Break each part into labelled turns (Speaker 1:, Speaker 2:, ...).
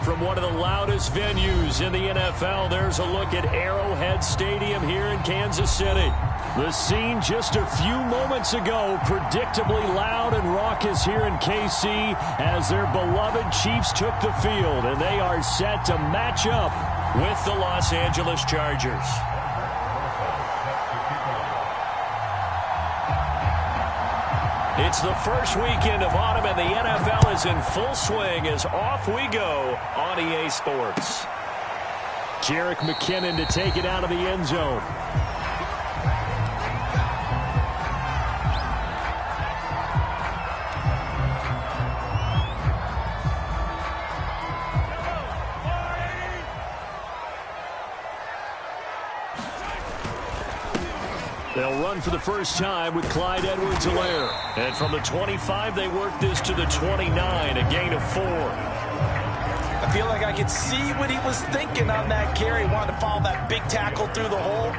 Speaker 1: From one of the loudest venues in the NFL, there's a look at Arrowhead Stadium here in Kansas City. The scene just a few moments ago, predictably loud and raucous here in KC as their beloved Chiefs took the field, and they are set to match up with the Los Angeles Chargers. It's the first weekend of autumn, and the NFL is in full swing as off we go on EA Sports. Jerick McKinnon to take it out of the end zone. They'll run for the first time with Clyde Edwards-Helaire. And from the 25, they work this to the 29, a gain of 4.
Speaker 2: I feel like I could see what he was thinking on that carry. Wanted to follow that big tackle through the hole.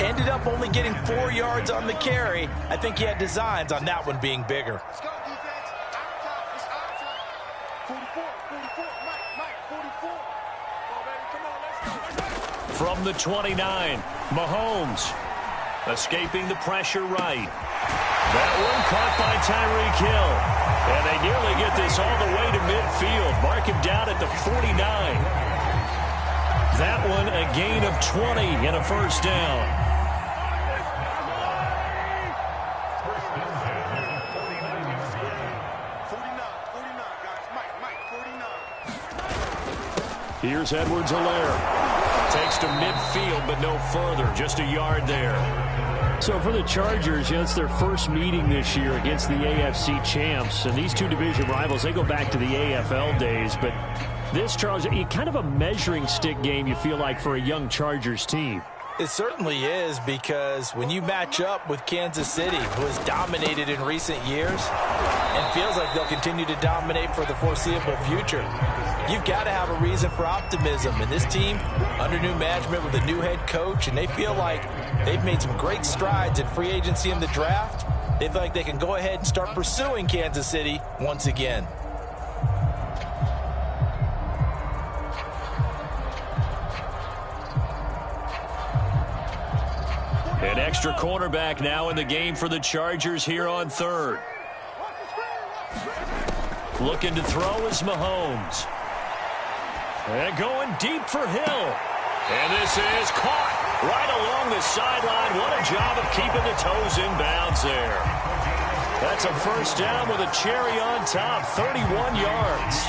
Speaker 2: Ended up only getting 4 yards on the carry. I think he had designs on that one being bigger.
Speaker 3: Let's go, defense. Out top. It's our time. 44, Mike, 44. Come on, baby. Come on, let's go.
Speaker 1: From the 29, Mahomes. Escaping the pressure right. That one caught by Tyreek Hill. And they nearly get this all the way to midfield. Mark him down at the 49. That one a gain of 20 and a first down. Here's Edwards-Helaire. Takes to midfield, but no further. Just a yard there. So for the Chargers, it's their first meeting this year against the AFC champs. And these two division rivals, they go back to the AFL days. But this, Charles, kind of a measuring stick game, you feel like, for a young Chargers team.
Speaker 2: It certainly is, because when you match up with Kansas City, who has dominated in recent years and feels like they'll continue to dominate for the foreseeable future, you've got to have a reason for optimism. And this team, under new management with a new head coach, and they feel like they've made some great strides in free agency in the draft. They feel like they can go ahead and start pursuing Kansas City once again.
Speaker 1: An extra cornerback now in the game for the Chargers here on third. Looking to throw is Mahomes. And going deep for Hill. And this is caught right along the sideline. What a job of keeping the toes in bounds there. That's a first down with a cherry on top, 31 yards.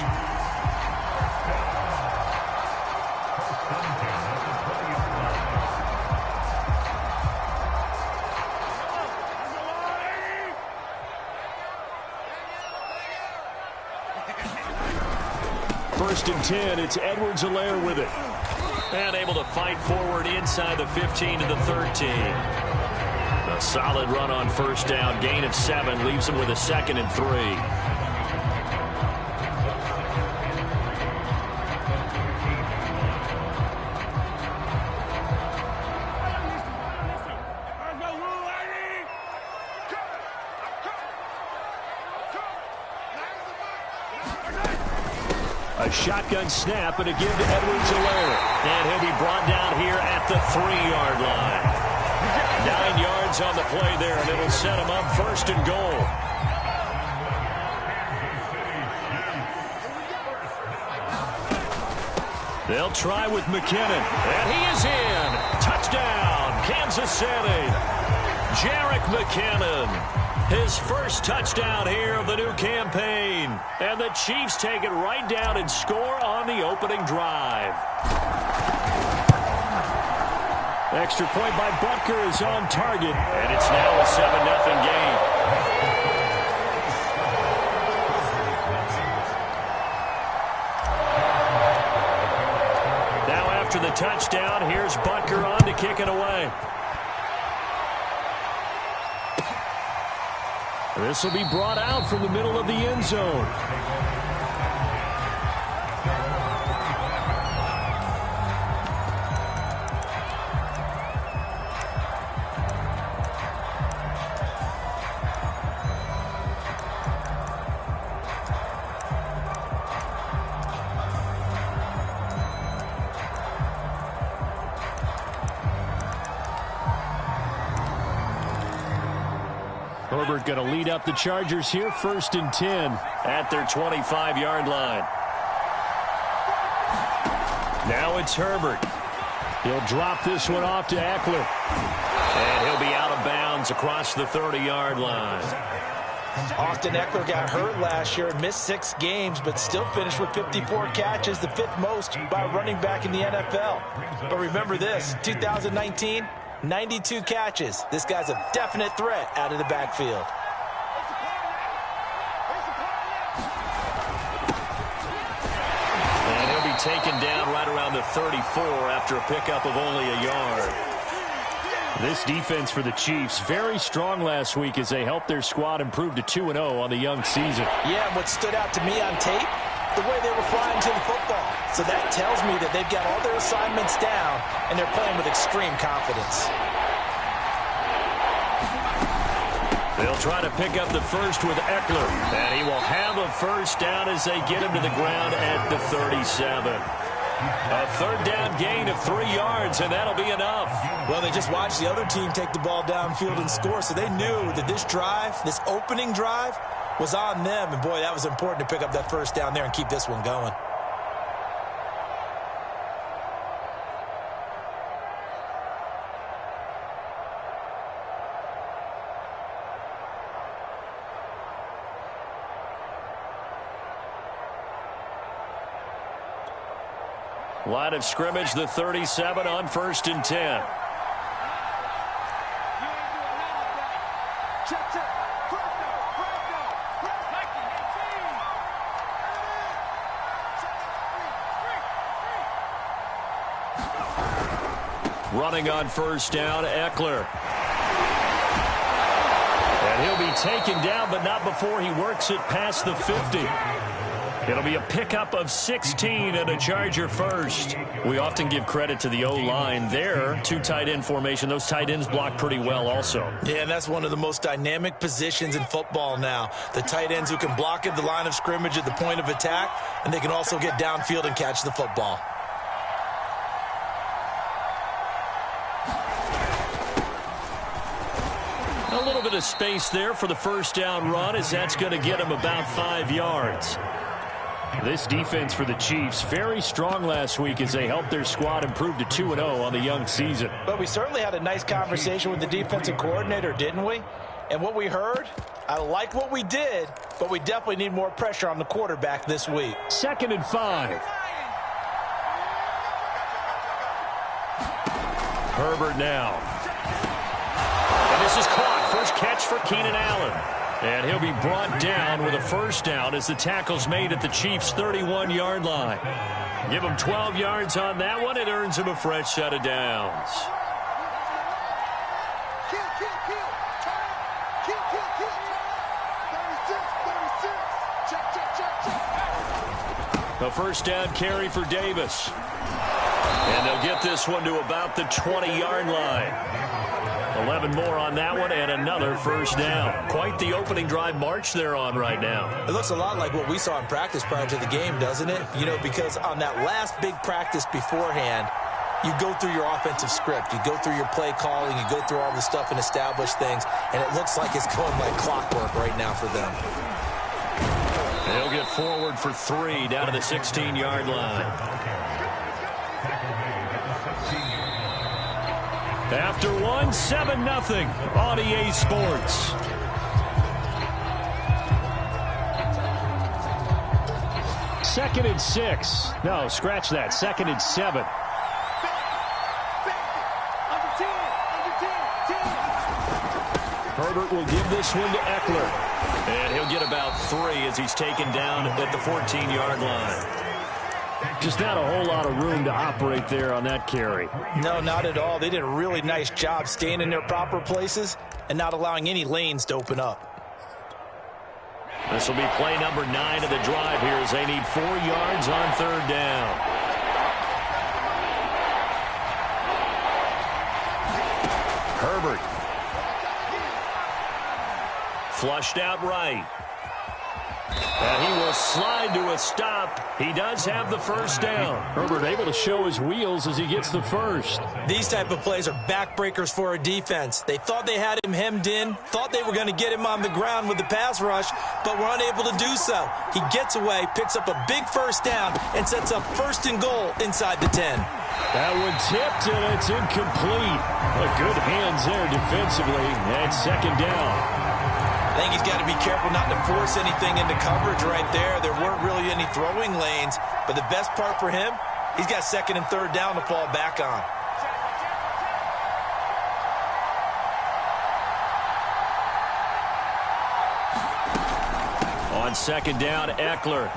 Speaker 1: First and 10, it's Edwards-Helaire with it. And able to fight forward inside the 15 to the 13. A solid run on first down. Gain of 7 leaves him with a 2nd and 3. A shotgun snap and a give to Edwards-Helaire. And he'll be brought down here at the 3-yard line. 9 yards on the play there, and it'll set him up first and goal. They'll try with McKinnon. And he is in. Touchdown, Kansas City. Jerick McKinnon. His first touchdown here of the new campaign. And the Chiefs take it right down and score on the opening drive. Extra point by Butker is on target. And it's now a 7-0 game. Now after the touchdown, here's Butker on to kick it away. This will be brought out from the middle of the end zone. Herbert going to lead up the Chargers here, 1st and 10 at their 25-yard line. Now it's Herbert. He'll drop this one off to Eckler. And he'll be out of bounds across the 30-yard line.
Speaker 2: Austin Eckler got hurt last year and missed 6 games, but still finished with 54 catches, the 5th most by a running back in the NFL. But remember this, 2019, 92 catches. This guy's a definite threat out of the backfield.
Speaker 1: And he'll be taken down right around the 34 after a pickup of only a yard. This defense for the Chiefs, very strong last week as they helped their squad improve to 2-0 on the young season.
Speaker 2: Yeah, what stood out to me on tape, the way they were flying to the football. So that tells me that they've got all their assignments down, and they're playing with extreme confidence.
Speaker 1: They'll try to pick up the first with Eckler, and he will have a first down as they get him to the ground at the 37. A 3rd down gain of 3 yards, and that'll be enough.
Speaker 2: Well, they just watched the other team take the ball downfield and score, so they knew that this drive, this opening drive, was on them. And, boy, that was important to pick up that first down there and keep this one going.
Speaker 1: Line of scrimmage, the 37 on 1st and 10. Running on 1st down, Eckler. And he'll be taken down, but not before he works it past the 50. It'll be a pickup of 16 and a Charger first. We often give credit to the O-line there. 2 tight end formation. Those tight ends block pretty well also.
Speaker 2: Yeah, and that's one of the most dynamic positions in football now. The tight ends who can block at the line of scrimmage at the point of attack, and they can also get downfield and catch the football.
Speaker 1: A little bit of space there for the first down run, as that's going to get him about 5 yards. This defense for the Chiefs, very strong last week as they helped their squad improve to 2-0 on the young season.
Speaker 2: But we certainly had a nice conversation with the defensive coordinator, didn't we? And what we heard, I like what we did, but we definitely need more pressure on the quarterback this week.
Speaker 1: 2nd and 5. Herbert now. And this is caught. First catch for Keenan Allen. And he'll be brought down with a first down as the tackle's made at the Chiefs' 31-yard line. Give him 12 yards on that one. It earns him a fresh set of downs. A first down carry for Davis. And they'll get this one to about the 20-yard line. 11 more on that one and another first down. Quite the opening drive march they're on right now.
Speaker 2: It looks a lot like what we saw in practice prior to the game, doesn't it? You know, because on that last big practice beforehand, you go through your offensive script. You go through your play calling. You go through all the stuff and establish things. And it looks like it's going like clockwork right now for them.
Speaker 1: They'll get forward for 3 down to the 16-yard line. After 1, 7-0 on EA Sports. Second and 6. No, scratch that. 2nd and 7. Herbert will give this one to Eckler. And he'll get about 3 as he's taken down at the 14-yard line. Just not a whole lot of room to operate there on that carry.
Speaker 2: No, not at all. They did a really nice job staying in their proper places and not allowing any lanes to open up.
Speaker 1: This will be play number 9 of the drive here as they need 4 yards on 3rd down. Herbert. Flushed out right. And he will slide to a stop. He does have the first down. Herbert able to show his wheels as he gets the first.
Speaker 2: These type of plays are backbreakers for a defense. They thought they had him hemmed in, thought they were going to get him on the ground with the pass rush, but were unable to do so. He gets away, picks up a big first down, and sets up 1st and goal inside the 10.
Speaker 1: That one tipped, and it's incomplete. Good hands there defensively, and 2nd down.
Speaker 2: I think he's got to be careful not to force anything into coverage right there. There weren't really any throwing lanes, but the best part for him, he's got 2nd and 3rd down to fall back on.
Speaker 1: On 2nd down, Eckler.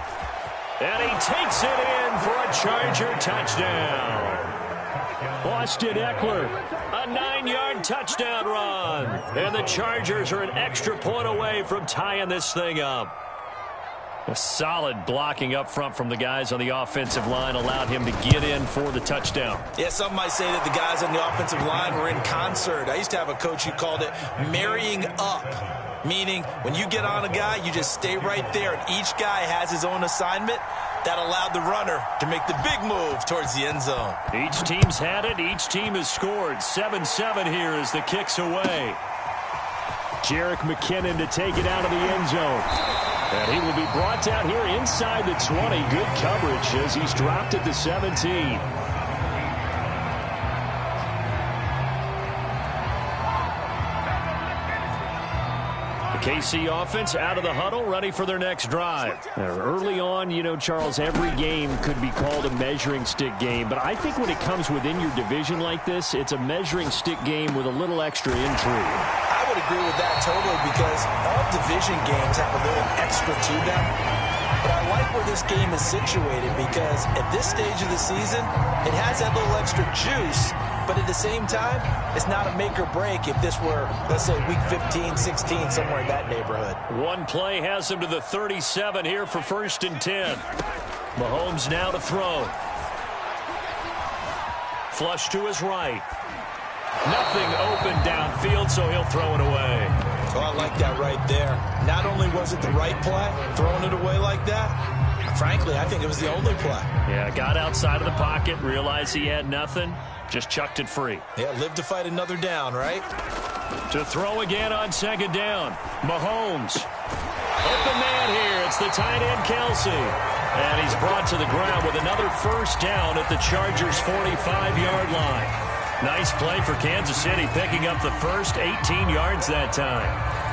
Speaker 1: And he takes it in for a Charger touchdown. Austin Eckler, a 9-yard touchdown run. And the Chargers are an extra point away from tying this thing up. A solid blocking up front from the guys on the offensive line allowed him to get in for the touchdown.
Speaker 2: Yeah, some might say that the guys on the offensive line were in concert. I used to have a coach who called it marrying up, meaning when you get on a guy, you just stay right there, and each guy has his own assignment. That allowed the runner to make the big move towards the end zone.
Speaker 1: Each team's had it. Each team has scored. 7-7 here as the kick's away. Jerick McKinnon to take it out of the end zone. And he will be brought down here inside the 20. Good coverage as he's dropped at the 17. KC offense out of the huddle, ready for their next drive. Early on, you know, Charles, every game could be called a measuring stick game, but I think when it comes within your division like this, it's a measuring stick game with a little extra intrigue.
Speaker 2: I would agree with that totally because all division games have a little extra to them. But I like where this game is situated because at this stage of the season, it has that little extra juice. But at the same time, it's not a make or break if this were, let's say, week 15, 16, somewhere in that neighborhood.
Speaker 1: One play has him to the 37 here for 1st and 10. Mahomes now to throw. Flush to his right. Nothing open downfield, so he'll throw it away.
Speaker 2: So I like that right there. Not only was it the right play, throwing it away like that, frankly, I think it was the only play.
Speaker 1: Yeah, got outside of the pocket, realized he had nothing. Just chucked it free.
Speaker 2: Yeah, live to fight another down, right?
Speaker 1: To throw again on 2nd down. Mahomes. Open man here. It's the tight end, Kelsey. And he's brought to the ground with another 1st down at the Chargers' 45-yard line. Nice play for Kansas City, picking up the first 18 yards that time.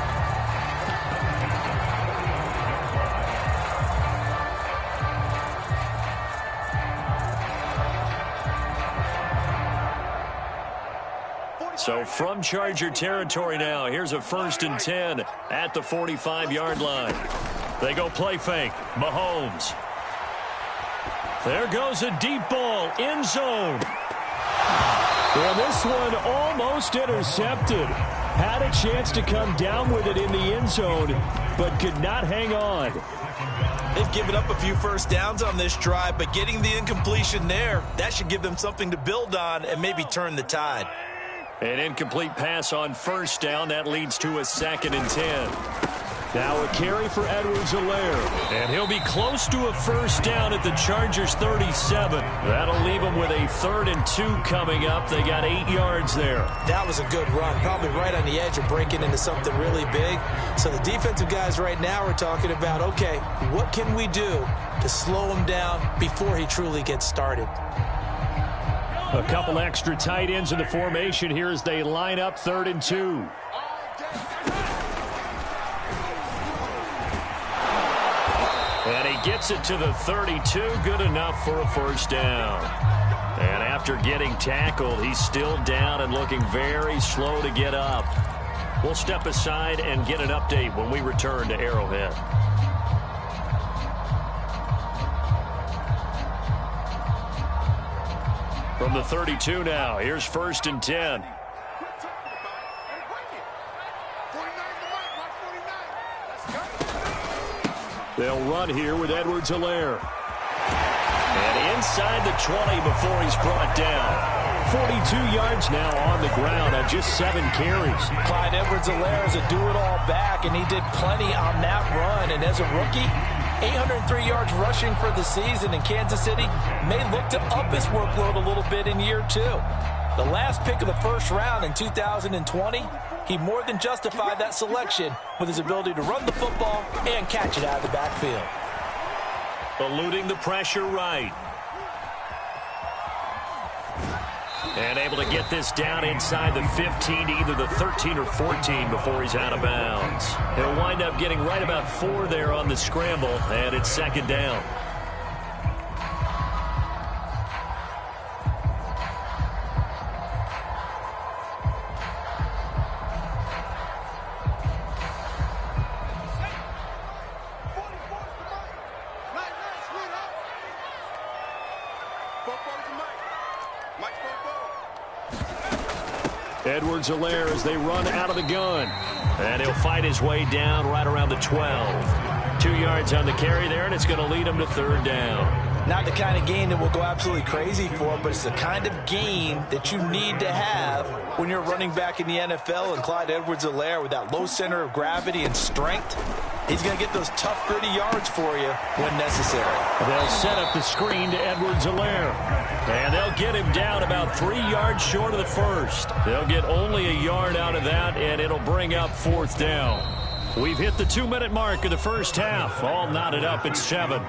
Speaker 1: So from Charger territory now, here's a 1st and 10 at the 45-yard line. They go play fake. Mahomes. There goes a deep ball. End zone. Well, this one almost intercepted. Had a chance to come down with it in the end zone, but could not hang on.
Speaker 2: They've given up a few 1st downs on this drive, but getting the incompletion there, that should give them something to build on and maybe turn the tide.
Speaker 1: An incomplete pass on 1st down. That leads to a 2nd and 10. Now a carry for Edwards-Helaire. And he'll be close to a 1st down at the Chargers' 37. That'll leave them with a 3rd and 2 coming up. They got 8 yards there.
Speaker 2: That was a good run. Probably right on the edge of breaking into something really big. So the defensive guys right now are talking about, okay, what can we do to slow him down before he truly gets started?
Speaker 1: A couple extra tight ends in the formation here as they line up 3rd and 2. And he gets it to the 32. Good enough for a 1st down. And after getting tackled, he's still down and looking very slow to get up. We'll step aside and get an update when we return to Arrowhead. From the 32 now, here's 1st and 10. They'll run here with Edwards-Helaire. And inside the 20 before he's brought down. 42 yards now on the ground on just 7 carries.
Speaker 2: Clyde Edwards-Helaire is a do-it-all back, and he did plenty on that run. And as a rookie, 803 yards rushing for the season, and Kansas City may look to up his workload a little bit in year 2. The last pick of the first round in 2020, he more than justified that selection with his ability to run the football and catch it out of the backfield.
Speaker 1: Eluding the pressure right. And able to get this down inside the 15 to either the 13 or 14 before he's out of bounds. He'll wind up getting right about 4 there on the scramble, and it's 2nd down. Edwards-Helaire as they run out of the gun. And he'll fight his way down right around the 12. 2 yards on the carry there, and it's going to lead him to 3rd down.
Speaker 2: Not the kind of game that we'll go absolutely crazy for, but it's the kind of game that you need to have when you're running back in the NFL. And Clyde Edwards-Helaire, with that low center of gravity and strength, he's going to get those tough, gritty yards for you when necessary.
Speaker 1: They'll set up the screen to Edwards-Helaire. And they'll get him down about 3 yards short of the first. They'll get only a yard out of that, and it'll bring up 4th down. We've hit the 2-minute mark of the first half. All knotted up at 7.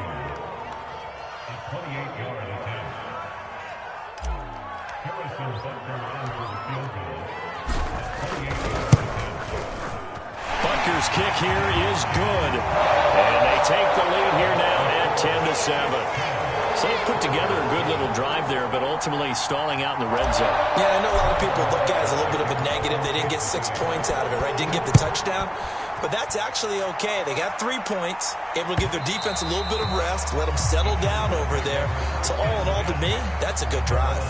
Speaker 1: Butker's kick here is good. And they take the lead here now at 10-7. So they put together a good little drive there, but ultimately stalling out in the red zone.
Speaker 2: Yeah, I know a lot of people look at it as a little bit of a negative. They didn't get 6 points out of it, right? Didn't get the touchdown. But that's actually okay. They got 3 points, able to give their defense a little bit of rest, let them settle down over there. So all in all, to me, that's a good drive.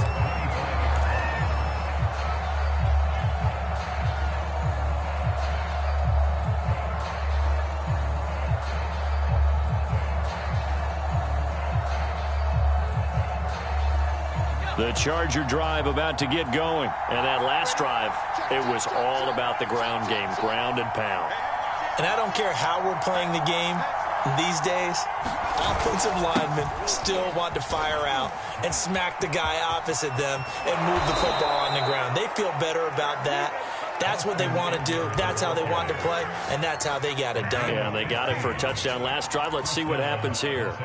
Speaker 1: The Charger drive about to get going. And that last drive, it was all about the ground game, ground and pound.
Speaker 2: And I don't care how we're playing the game these days, offensive linemen still want to fire out and smack the guy opposite them and move the football on the ground. They feel better about that. That's what they want to do. That's how they want to play, and that's how they got it done.
Speaker 1: Yeah, they got it for a touchdown last drive. Let's see what happens here.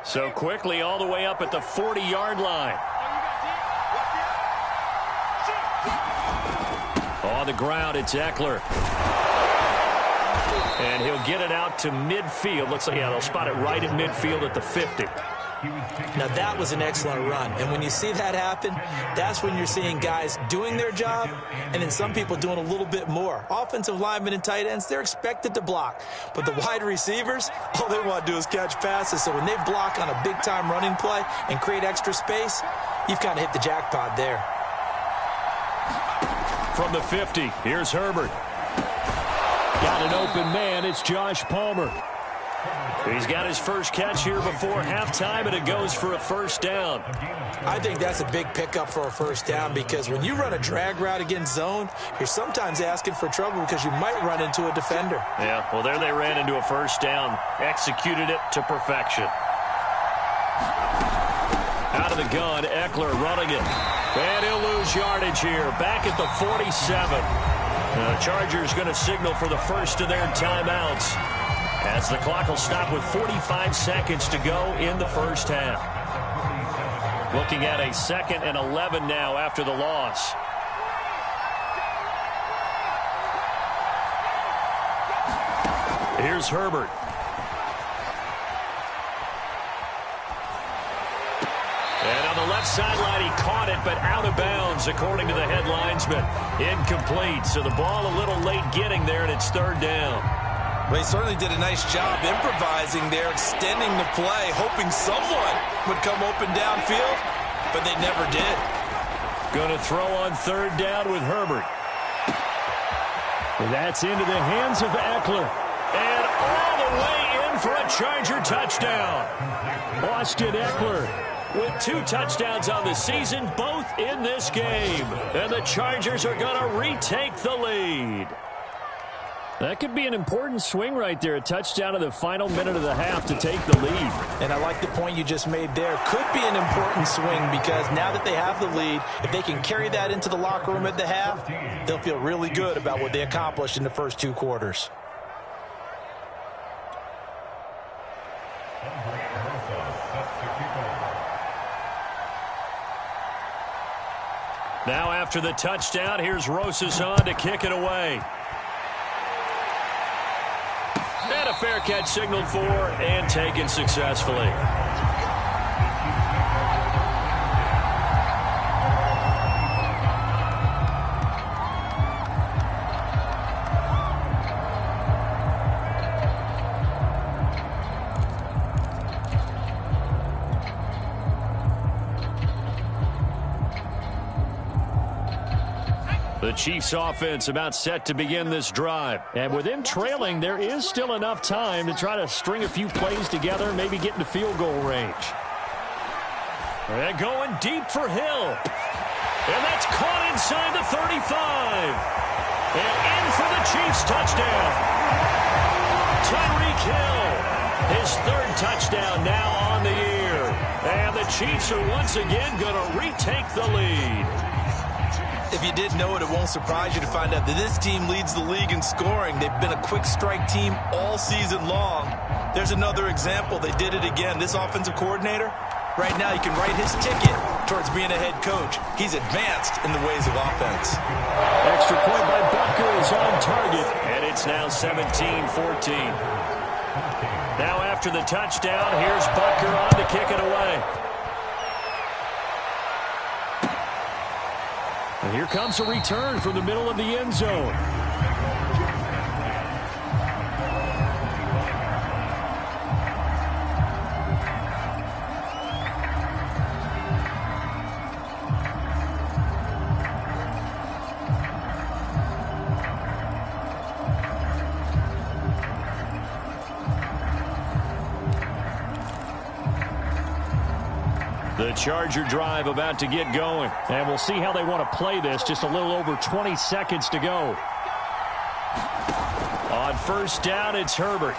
Speaker 1: So quickly all the way up at the 40-yard line. On the ground, it's Eckler. And he'll get it out to midfield. Looks like, yeah, they'll spot it right at midfield at the 50.
Speaker 2: Now, that was an excellent run. And when you see that happen, that's when you're seeing guys doing their job and then some people doing a little bit more. Offensive linemen and tight ends, they're expected to block. But the wide receivers, all they want to do is catch passes. So when they block on a big-time running play and create extra space, you've kind of hit the jackpot there.
Speaker 1: From the 50, here's Herbert. Got an open man. It's Josh Palmer. He's got his first catch here before halftime, and it goes for a first down.
Speaker 2: I think that's a big pickup for a first down because when you run a drag route against zone, you're sometimes asking for trouble because you might run into a defender.
Speaker 1: Yeah, well, there they ran into a first down, executed it to perfection. Out of the gun, Eckler running it. And he'll lose yardage here, back at the 47. The Chargers going to signal for the first of their timeouts, as the clock will stop with 45 seconds to go in the first half. Looking at a 2nd and 11 now after the loss. Here's Herbert. And on the left sideline, he caught it, but out of bounds, according to the head linesman. Incomplete, so the ball a little late getting there, and it's 3rd down.
Speaker 2: Well, he certainly did a nice job improvising there, extending the play, hoping someone would come open downfield, but they never did.
Speaker 1: Going to throw on 3rd down with Herbert. That's into the hands of Eckler. And all the way in for a Charger touchdown. Austin Eckler with 2 touchdowns on the season, both in this game. And the Chargers are going to retake the lead. That could be an important swing right there. A touchdown in the final minute of the half to take the lead.
Speaker 2: And I like the point you just made there. Could be an important swing because now that they have the lead, if they can carry that into the locker room at the half, they'll feel really good about what they accomplished in the first 2 quarters.
Speaker 1: Now after the touchdown, here's Rosas on to kick it away. And a fair catch signaled for and taken successfully. The Chiefs offense about set to begin this drive. And with them trailing, there is still enough time to try to string a few plays together, maybe get into field goal range. And going deep for Hill. And that's caught inside the 35. And in for the Chiefs touchdown. Tyreek Hill, his 3rd touchdown now on the year. And the Chiefs are once again going to retake the lead.
Speaker 2: If you didn't know it, it won't surprise you to find out that this team leads the league in scoring. They've been a quick strike team all season long. There's another example. They did it again. This offensive coordinator, right now, he can write his ticket towards being a head coach. He's advanced in the ways of offense.
Speaker 1: Extra point by Butker is on target, and it's now 17-14. Now after the touchdown, here's Butker on to kick it away. And here comes a return from the middle of the end zone. The Charger drive about to get going. And we'll see how they want to play this. Just a little over 20 seconds to go. On first down, it's Herbert.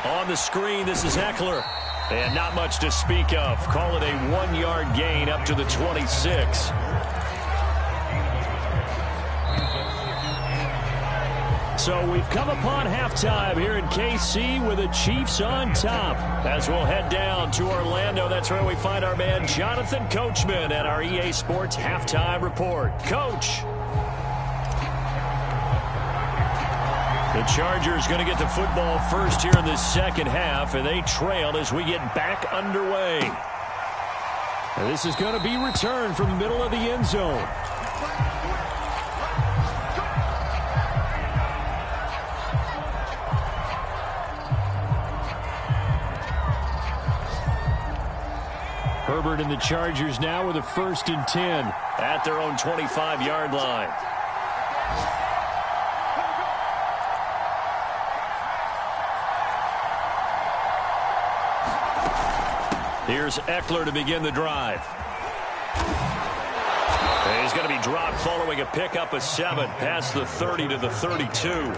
Speaker 1: On the screen, this is Eckler. And not much to speak of. Call it a 1-yard gain up to the 26. So we've come upon halftime here in KC with the Chiefs on top. As we'll head down to Orlando, that's where we find our man Jonathan Coachman at our EA Sports Halftime Report. Coach. The Chargers going to get the football first here in the second half, and they trail as we get back underway. And this is going to be returned from the middle of the end zone. Herbert and the Chargers now with a 1st and 10 at their own 25-yard line. Here's Eckler to begin the drive. And he's going to be dropped following a pickup of 7 past the 30 to the 32.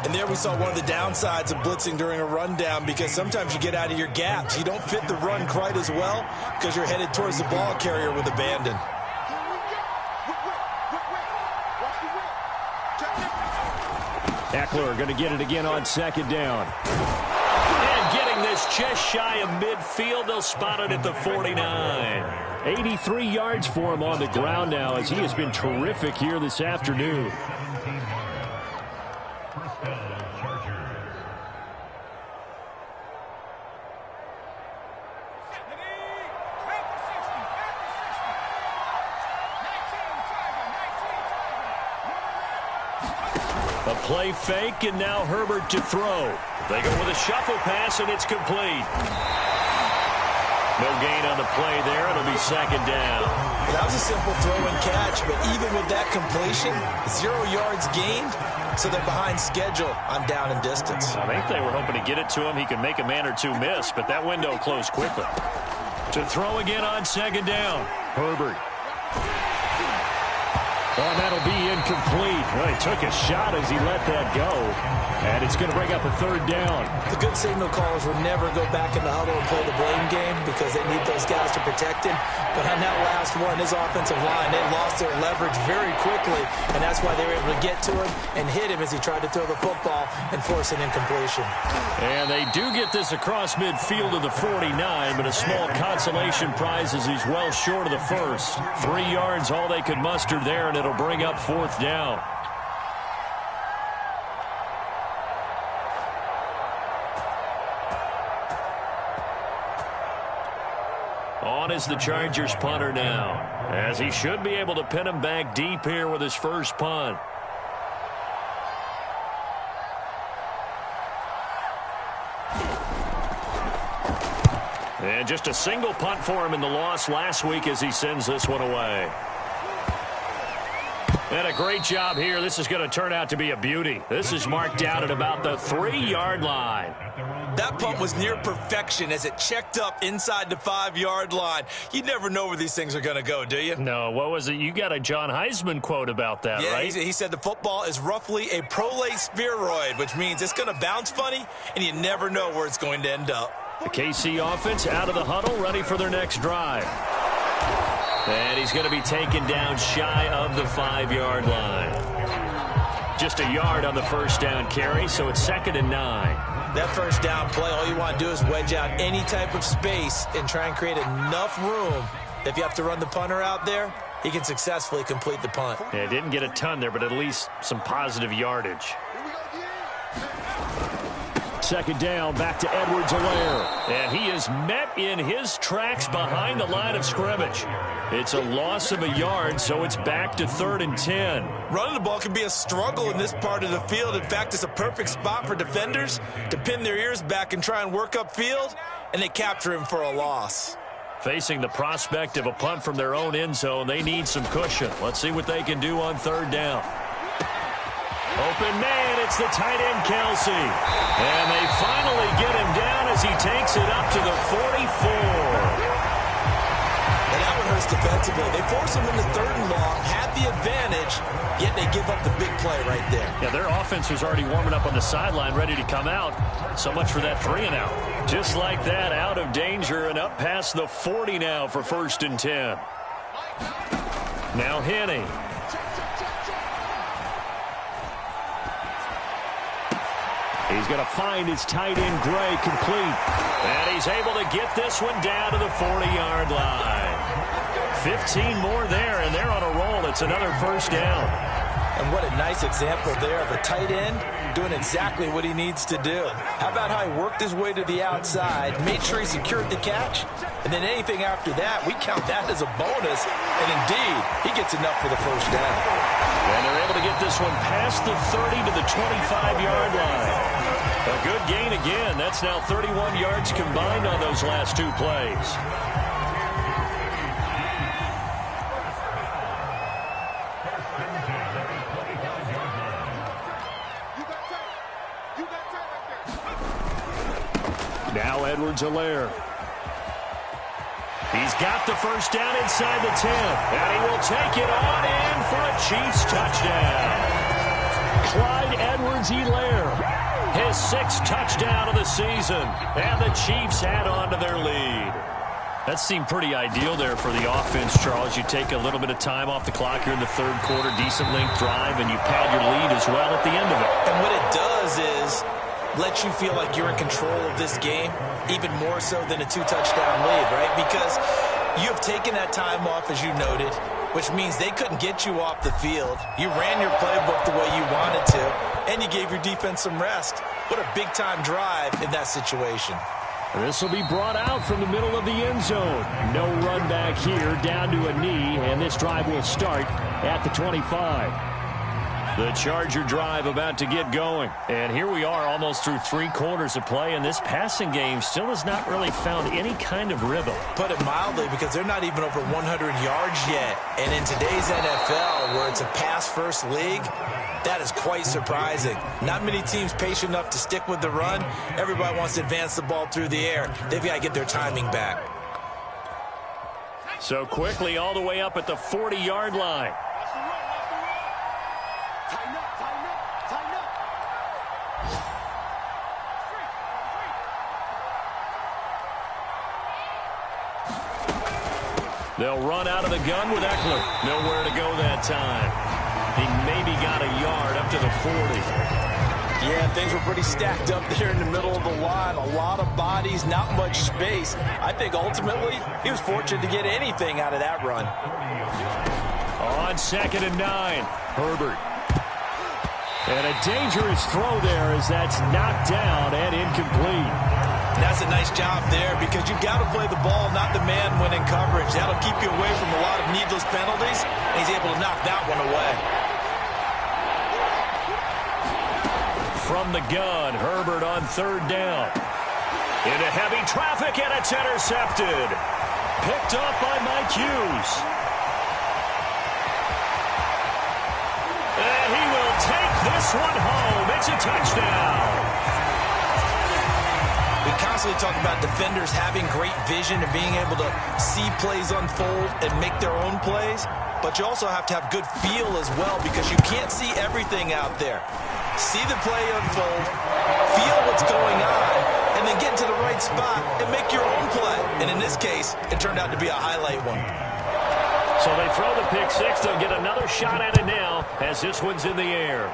Speaker 2: And there we saw one of the downsides of blitzing during a rundown, because sometimes you get out of your gaps. You don't fit the run quite as well because you're headed towards the ball carrier with abandon.
Speaker 1: Eckler going to get it again on 2nd down. And getting this just shy of midfield. They'll spot it at the 49. 83 yards for him on the ground now, as he has been terrific here this afternoon. A play fake, and now Herbert to throw. They go with a shuffle pass, and it's complete. No gain on the play there. It'll be 2nd down.
Speaker 2: That was a simple throw and catch, but even with that completion, 0 yards gained, so they're behind schedule on down and distance.
Speaker 1: I think they were hoping to get it to him. He could make a man or two miss, but that window closed quickly. To throw again on second down. Herbert. Oh, that'll be incomplete. Well, he took a shot as he let that go. And it's going to bring up a third down.
Speaker 2: The good signal callers would never go back in the huddle and play the blame game because they need those guys to protect him. But on that last one, his offensive line, they lost their leverage very quickly. And that's why they were able to get to him and hit him as he tried to throw the football and force an incompletion.
Speaker 1: And they do get this across midfield of the 49, but a small consolation prize as he's well short of the first. 3 yards, all they could muster there, and it'll bring up fourth down. On is the Chargers punter now, as he should be able to pin him back deep here with his first punt. And just a single punt for him in the loss last week as he sends this one away. And a great job here. This is going to turn out to be a beauty. This is marked out at about the 3-yard line.
Speaker 2: That punt was near perfection as it checked up inside the 5-yard line. You never know where these things are going to go, do you?
Speaker 1: No, what was it? You got a John Heisman quote about that, right?
Speaker 2: Yeah, he said the football is roughly a prolate spheroid, which means it's going to bounce funny, and you never know where it's going to end up.
Speaker 1: The KC offense out of the huddle, ready for their next drive. And he's going to be taken down shy of the 5-yard line. Just a yard on the first down carry, so it's 2nd and 9.
Speaker 2: That first down play, all you want to do is wedge out any type of space and try and create enough room. If you have to run the punter out there, he can successfully complete the punt.
Speaker 1: Yeah, didn't get a ton there, but at least some positive yardage. 2nd down, back to Edwards-Helaire. And he is met in his tracks behind the line of scrimmage. It's a loss of a yard, so it's back to 3rd and 10.
Speaker 2: Running the ball can be a struggle in this part of the field. In fact, it's a perfect spot for defenders to pin their ears back and try and work upfield, and they capture him for a loss.
Speaker 1: Facing the prospect of a punt from their own end zone, they need some cushion. Let's see what they can do on 3rd down. Open man, it's the tight end, Kelsey. And they finally get him down as he takes it up to the 44.
Speaker 2: And that one hurts defensively. They force him into 3rd and long, have the advantage, yet they give up the big play right there.
Speaker 1: Yeah, their offense was already warming up on the sideline, ready to come out. So much for that 3-and-out. Just like that, out of danger and up past the 40 now for 1st and 10. Now Henning. He's going to find his tight end, Gray, complete. And he's able to get this one down to the 40-yard line. 15 more there, and they're on a roll. It's another 1st down.
Speaker 2: And what a nice example there of a tight end doing exactly what he needs to do. How about how he worked his way to the outside, made sure he secured the catch, and then anything after that, we count that as a bonus. And indeed, he gets enough for the 1st down.
Speaker 1: And they're able to get this one past the 30 to the 25-yard line. A good gain again. That's now 31 yards combined on those last 2 plays. Now Edwards-Helaire. He's got the 1st down inside the 10. And he will take it on in for a Chiefs touchdown. Clyde Edwards-Helaire. His 6th touchdown of the season. And the Chiefs add on to their lead. That seemed pretty ideal there for the offense, Charles. You take a little bit of time off the clock here in the 3rd quarter, decent length drive, and you pad your lead as well at the end of it.
Speaker 2: And what it does is let you feel like you're in control of this game, even more so than a 2-touchdown lead, right? Because you have taken that time off, as you noted, which means they couldn't get you off the field. You ran your playbook the way you wanted to, and you gave your defense some rest. What a big-time drive in that situation.
Speaker 1: This will be brought out from the middle of the end zone. No run back here, down to a knee, and this drive will start at the 25. The Charger drive about to get going. And here we are almost through 3 quarters of play, and this passing game still has not really found any kind of rhythm.
Speaker 2: Put it mildly, because they're not even over 100 yards yet. And in today's NFL, where it's a pass-first league, that is quite surprising. Not many teams patient enough to stick with the run. Everybody wants to advance the ball through the air. They've got to get their timing back.
Speaker 1: So quickly all the way up at the 40-yard line. They'll run out of the gun with Eckler. Nowhere to go that time. He maybe got a yard up to the 40.
Speaker 2: Yeah, things were pretty stacked up there in the middle of the line. A lot of bodies, not much space. I think ultimately he was fortunate to get anything out of that run.
Speaker 1: On 2nd and 9, Herbert. And a dangerous throw there as that's knocked down and incomplete.
Speaker 2: That's a nice job there, because you've got to play the ball, not the man when in coverage. That'll keep you away from a lot of needless penalties, and he's able to knock that one away.
Speaker 1: From the gun, Herbert on 3rd down. Into heavy traffic, and it's intercepted. Picked up by Mike Hughes. And he will take this one home. It's a touchdown.
Speaker 2: We constantly talk about defenders having great vision and being able to see plays unfold and make their own plays. But you also have to have good feel as well, because you can't see everything out there. See the play unfold, feel what's going on, and then get into the right spot and make your own play. And in this case, it turned out to be a highlight one.
Speaker 1: So they throw the pick six. They'll get another shot at it now as this one's in the air.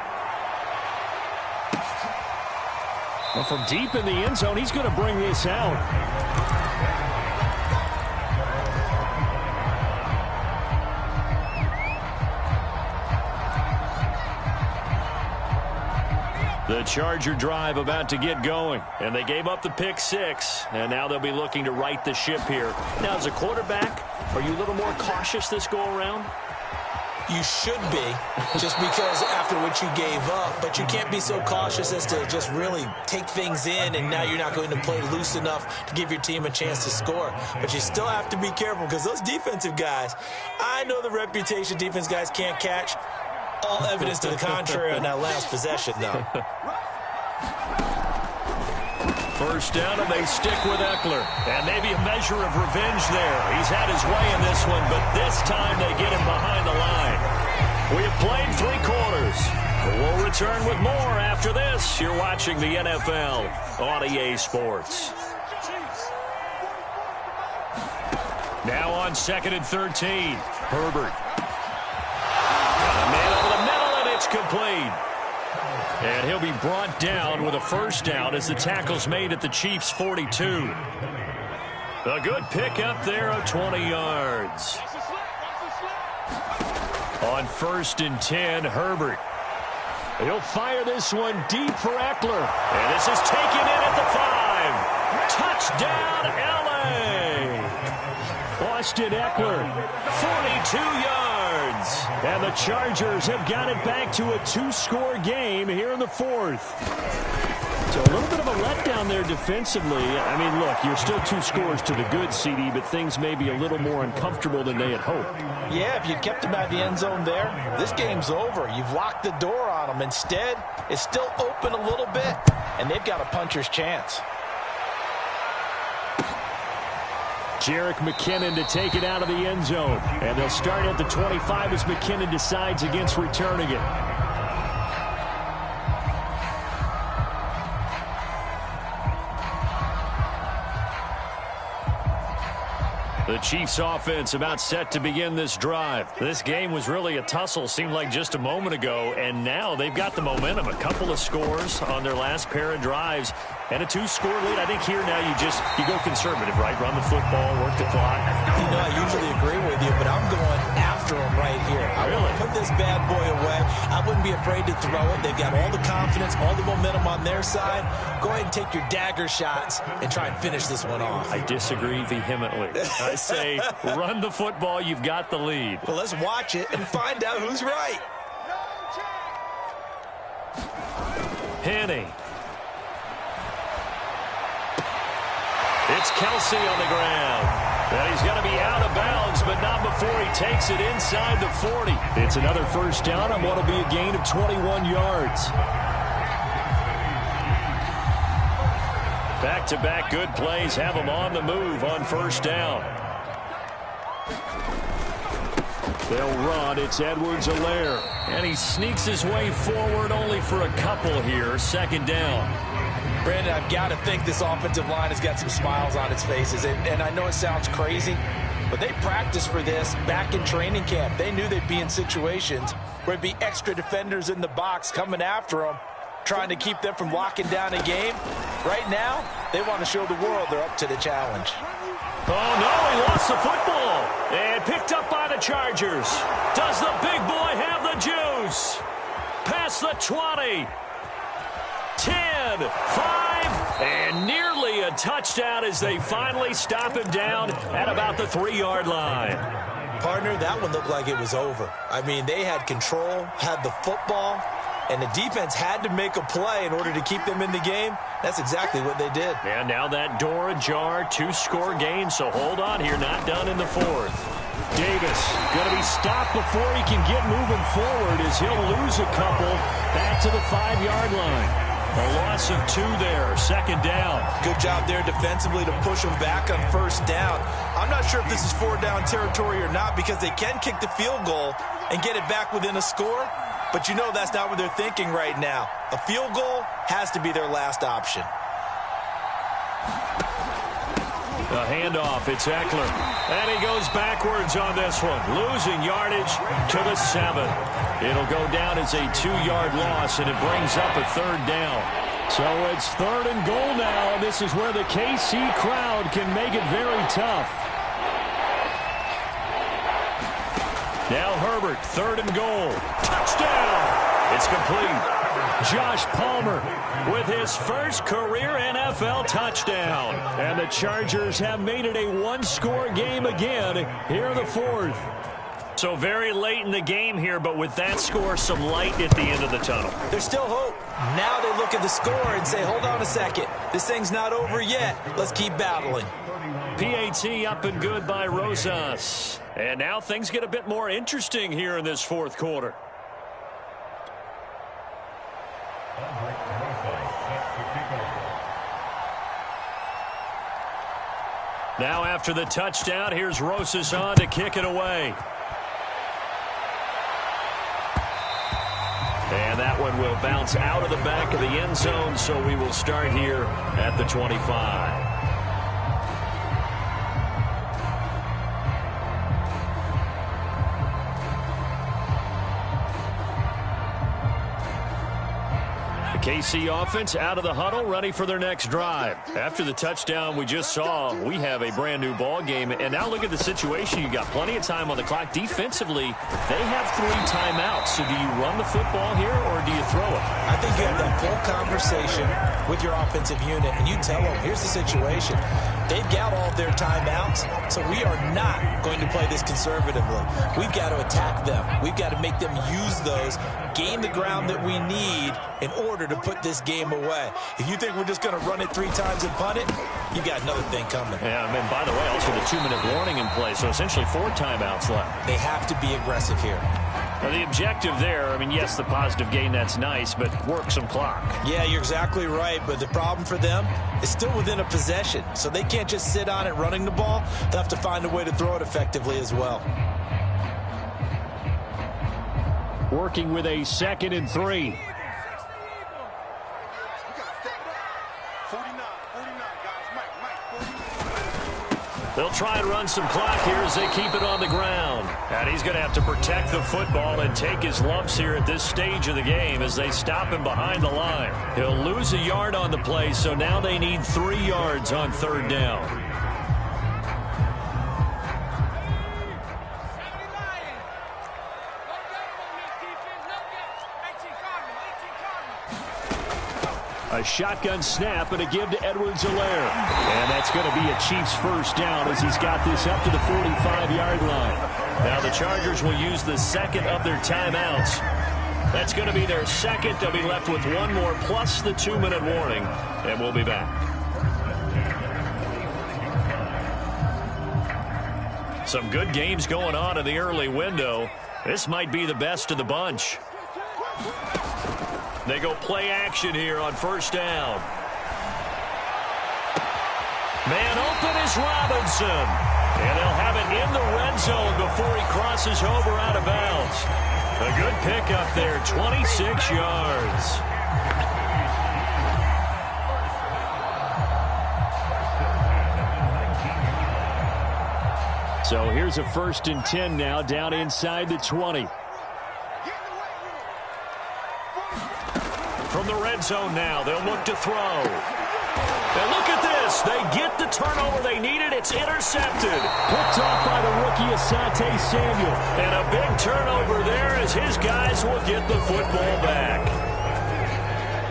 Speaker 1: Well, from deep in the end zone, he's going to bring this out. The Charger drive about to get going, and they gave up the pick six, and now they'll be looking to right the ship here. Now, as a quarterback, are you a little more cautious this go-around?
Speaker 2: You should be, just because after what you gave up, but you can't be so cautious as to just really take things in, and now you're not going to play loose enough to give your team a chance to score. But you still have to be careful, because those defensive guys, I know the reputation defense guys can't catch. All evidence to the contrary on that last possession, though.
Speaker 1: First down, and they stick with Eckler. And maybe a measure of revenge there. He's had his way in this one, but this time they get him behind the line. We have played 3 quarters. We'll return with more after this. You're watching the NFL on EA Sports. Now on 2nd and 13, Herbert. Got a man over the middle, and it's complete. And he'll be brought down with a first down as the tackle's made at the Chiefs' 42. A good pick up there of 20 yards. On 1st and 10, Herbert. He'll fire this one deep for Eckler. And this is taken in at the 5. Touchdown, L.A. Austin Eckler, 42 yards. And the Chargers have got it back to a 2-score game here in the 4th. So a little bit of a letdown there defensively. I mean, look, you're still 2 scores to the good, CD, but things may be a little more uncomfortable than they had hoped.
Speaker 2: Yeah, if you'd kept them out of the end zone there, this game's over. You've locked the door on them. Instead, it's still open a little bit, and they've got a puncher's chance.
Speaker 1: Jerick McKinnon to take it out of the end zone. And they'll start at the 25 as McKinnon decides against returning it. The Chiefs offense about set to begin this drive. This game was really a tussle, seemed like just a moment ago, and now they've got the momentum. A couple of scores on their last pair of drives and a 2-score lead. I think here now you go conservative, right? Run the football, work the clock.
Speaker 2: You know, I usually agree with you, but I'm going after them right here. I want to put this bad boy away. I wouldn't be afraid to throw it. They've got all the confidence, all the momentum on their side. Go ahead and take your dagger shots and try and finish this one off.
Speaker 1: I disagree vehemently. I say run the football. You've got the lead.
Speaker 2: Well, let's watch it and find out who's right.
Speaker 1: City. It's Kelsey on the ground. And he's going to be out of bounds, but not before he takes it inside the 40. It's another first down on what will be a gain of 21 yards. Back-to-back good plays have him on the move on first down. They'll run. It's Edwards-Helaire. And he sneaks his way forward only for a couple here. Second down.
Speaker 2: Brandon, I've got to think this offensive line has got some smiles on its faces. And I know it sounds crazy, but they practiced for this back in training camp. They knew they'd be in situations where it'd be extra defenders in the box coming after them, trying to keep them from locking down a game. Right now, they want to show the world they're up to the challenge.
Speaker 1: Oh, no, he lost the football. And picked up by the Chargers. Does the big boy have the juice? Past the 20. 10, 5, and nearly a touchdown as they finally stop him down at about the 3-yard line.
Speaker 2: Partner, that one looked like it was over. I mean, they had control, had the football, and the defense had to make a play in order to keep them in the game. That's exactly what they did.
Speaker 1: And now that door ajar, 2-score game, so hold on here, not done in the 4th. Davis going to be stopped before he can get moving forward as he'll lose a couple back to the 5-yard line. A loss of 2 there, second down.
Speaker 2: Good job there defensively to push them back on first down. I'm not sure if this is 4-down territory or not because they can kick the field goal and get it back within a score. But you know that's not what they're thinking right now. A field goal has to be their last option.
Speaker 1: The handoff, it's Eckler. And he goes backwards on this one, losing yardage to the 7. It'll go down as a 2-yard loss, and it brings up a 3rd down. So it's 3rd and goal now, and this is where the KC crowd can make it very tough. Now Herbert, 3rd and goal. Touchdown! It's complete. Josh Palmer with his first career NFL touchdown. And the Chargers have made it a 1-score game again here in the 4th. So very late in the game here, but with that score, some light at the end of the tunnel.
Speaker 2: There's still hope. Now they look at the score and say, hold on a second. This thing's not over yet. Let's keep battling.
Speaker 1: PAT up and good by Rosas. And now things get a bit more interesting here in this 4th quarter. Now after the touchdown, here's Rosas on to kick it away. And that one will bounce out of the back of the end zone, so we will start here at the 25. KC offense out of the huddle, ready for their next drive. After the touchdown we just saw, we have a brand new ball game. And now look at the situation. You got plenty of time on the clock. Defensively, they have 3 timeouts. So do you run the football here or do you throw it?
Speaker 2: I think you have that full conversation with your offensive unit, and you tell them, here's the situation. They've got all of their timeouts, so we are not going to play this conservatively. We've got to attack them. We've got to make them use those, gain the ground that we need in order to put this game away. If you think we're just going to run it 3 times and punt it, you got another thing coming.
Speaker 1: Yeah, and by the way, also the 2-minute warning in play, so essentially 4 timeouts left.
Speaker 2: They have to be aggressive here.
Speaker 1: Now, the objective there, I mean, yes, the positive gain, that's nice, but work some clock.
Speaker 2: Yeah, you're exactly right, but the problem for them is still within a possession, so they can't just sit on it running the ball. They'll have to find a way to throw it effectively as well.
Speaker 1: Working with a 2nd and 3. They'll try and run some clock here as they keep it on the ground. And he's going to have to protect the football and take his lumps here at this stage of the game as they stop him behind the line. He'll lose a yard on the play, so now they need 3 yards on 3rd down. A shotgun snap and a give to Edwards-Helaire. And that's going to be a Chiefs first down as he's got this up to the 45-yard line. Now the Chargers will use the 2nd of their timeouts. That's going to be their second. They'll be left with one more plus the 2-minute warning, and we'll be back. Some good games going on in the early window. This might be the best of the bunch. They go play action here on first down. Man open is Robinson. And they'll have it in the red zone before he crosses over out of bounds. A good pickup there, 26 yards. So here's a 1st and 10 now, down inside the 20. From the red zone now, they'll look to throw. And look at this. They get the turnover they needed. It's intercepted.
Speaker 4: Picked off by the rookie Asante Samuel.
Speaker 1: And a big turnover there as his guys will get the football back.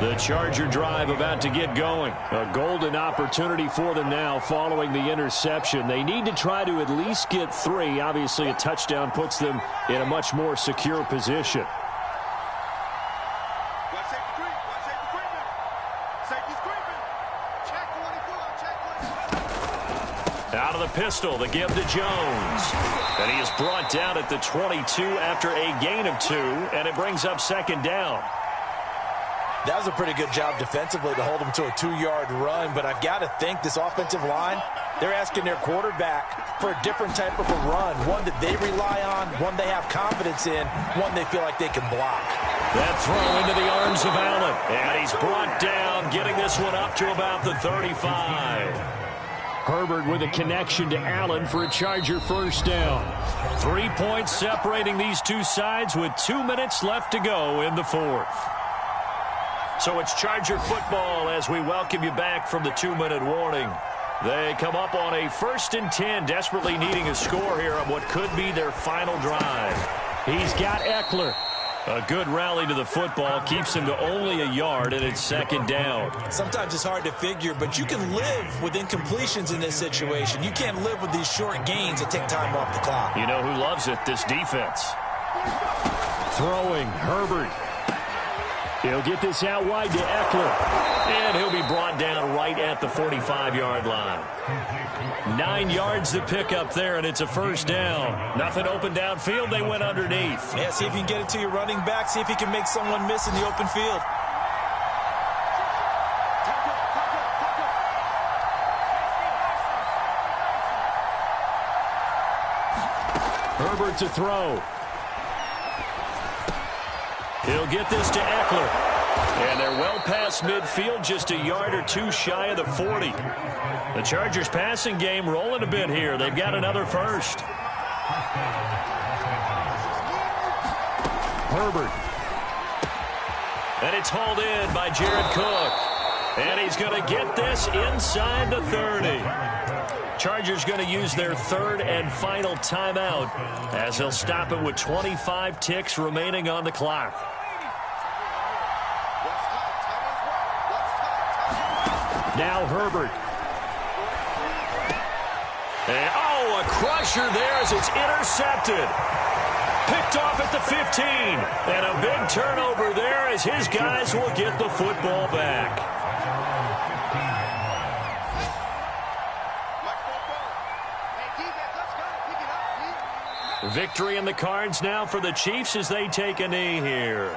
Speaker 1: The Charger drive about to get going. A golden opportunity for them now following the interception. They need to try to at least get 3. Obviously, a touchdown puts them in a much more secure position. Out of the pistol, the give to Jones. And he is brought down at the 22 after a gain of 2, and it brings up 2nd down.
Speaker 2: That was a pretty good job defensively to hold them to a 2-yard run, but I've got to think this offensive line, they're asking their quarterback for a different type of a run, one that they rely on, one they have confidence in, one they feel like they can block.
Speaker 1: That throw into the arms of Allen, and he's brought down, getting this one up to about the 35. Herbert with a connection to Allen for a Charger 1st down. 3 points separating these two sides with 2 minutes left to go in the 4th. So it's Charger football as we welcome you back from the 2-minute warning. They come up on a 1st and 10, desperately needing a score here on what could be their final drive. He's got Eckler. A good rally to the football keeps him to only a yard, and it's 2nd down.
Speaker 2: Sometimes it's hard to figure, but you can live with incompletions in this situation. You can't live with these short gains that take time off the clock.
Speaker 1: You know who loves it? This defense. Throwing, Herbert. He'll get this out wide to Eckler. And he'll be brought down right at the 45-yard line. 9 yards to pick up there, and it's a 1st down. Nothing open downfield. They went underneath.
Speaker 2: Yeah, see if you can get it to your running back. See if you can make someone miss in the open field.
Speaker 1: Herbert to throw. He'll get this to Eckler. And they're well past midfield, just a yard or 2 shy of the 40. The Chargers passing game rolling a bit here. They've got another 1st. Herbert. And it's hauled in by Jared Cook. And he's going to get this inside the 30. Chargers going to use their 3rd and final timeout as they'll stop it with 25 ticks remaining on the clock. Now Herbert. And, a crusher there as it's intercepted. Picked off at the 15. And a big turnover there as his guys will get the football back. Victory in the cards now for the Chiefs as they take a knee here.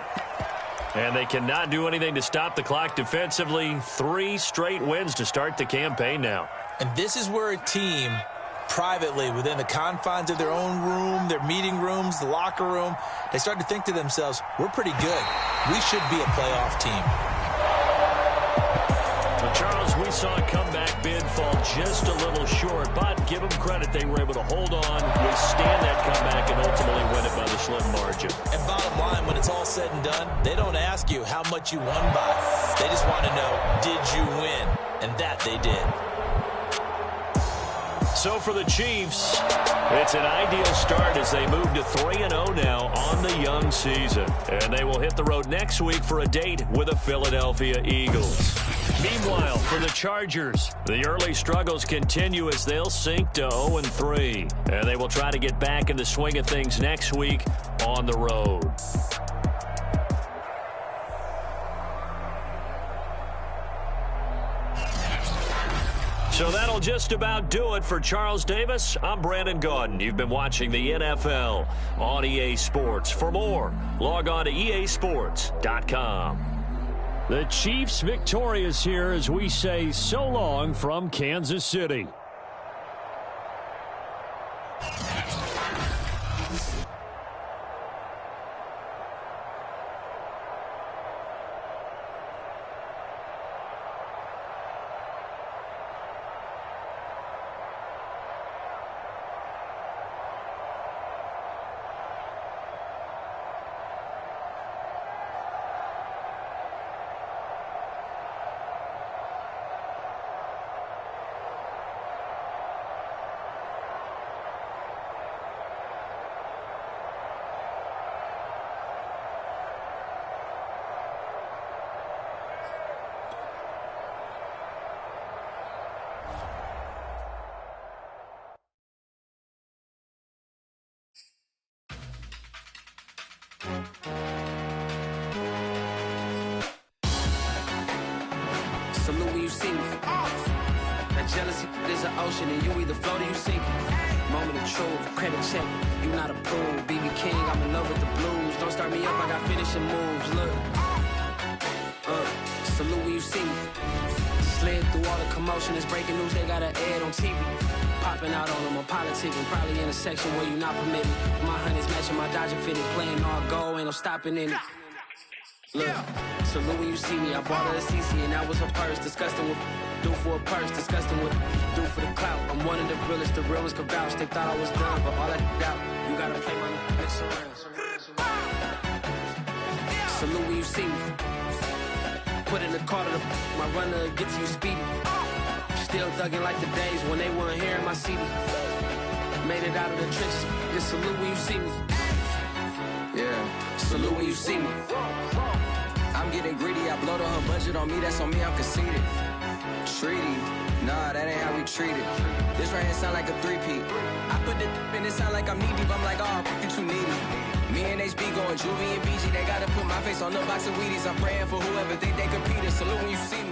Speaker 1: And they cannot do anything to stop the clock defensively. 3 straight wins to start the campaign now.
Speaker 2: And this is where a team, privately, within the confines of their own room, their meeting rooms, the locker room, they start to think to themselves, we're pretty good. We should be a playoff team.
Speaker 1: Well, Charles, we saw a comeback bid fall just a little short, but give them credit. They were able to hold on, withstand that comeback, and ultimately win it by the slim margin.
Speaker 2: And bottom line, when it's all said and done, they don't ask you how much you won by. They just want to know, did you win? And that they did.
Speaker 1: So for the Chiefs, it's an ideal start as they move to 3-0 now on the young season. And they will hit the road next week for a date with the Philadelphia Eagles. Meanwhile, for the Chargers, the early struggles continue as they'll sink to 0-3. And they will try to get back in the swing of things next week on the road. So that'll just about do it for Charles Davis. I'm Brandon Gaudin. You've been watching the NFL on EA Sports. For more, log on to easports.com.
Speaker 4: The Chiefs victorious here as we say so long from Kansas City.
Speaker 5: Salute when you see me. That jealousy is an ocean, and you either float or you sink it. Moment of truth, credit check, you not approved. BB King, I'm in love with the blues. Don't start me up, I got finishing moves. Look, salute when you see me. Slid through all the commotion, it's breaking news, they got an ad on TV. Popping out on them on politicking, probably in a section where you not permitted. My honey's matching my Dodger fitted, playing all goal, ain't no stopping in it. Look, salute when you see me. I bought her a CC and that was her purse. Disgusting with do for a purse. Disgusting with do for the clout. I'm one of the realest could vouch. They thought I was done, but all I doubt. You gotta play my next around. Salute when you see me. Put in the car to my runner gets you speedy. Still thugging like the days when they weren't here in my CD. Made it out of the trenches. Just salute when you see me. Yeah, salute when you see me. I'm getting greedy, I blowed on her budget on me, that's on me, I'm conceited. Treaty, nah, that ain't how we treat it. This right here sound like a three-peat. I put the in it sound like I'm knee deep, I'm like, oh, you too needy. Me and HB going Juvie and BG, they gotta put my face on the box of Wheaties. I'm praying for whoever think they compete. Salute when you see me.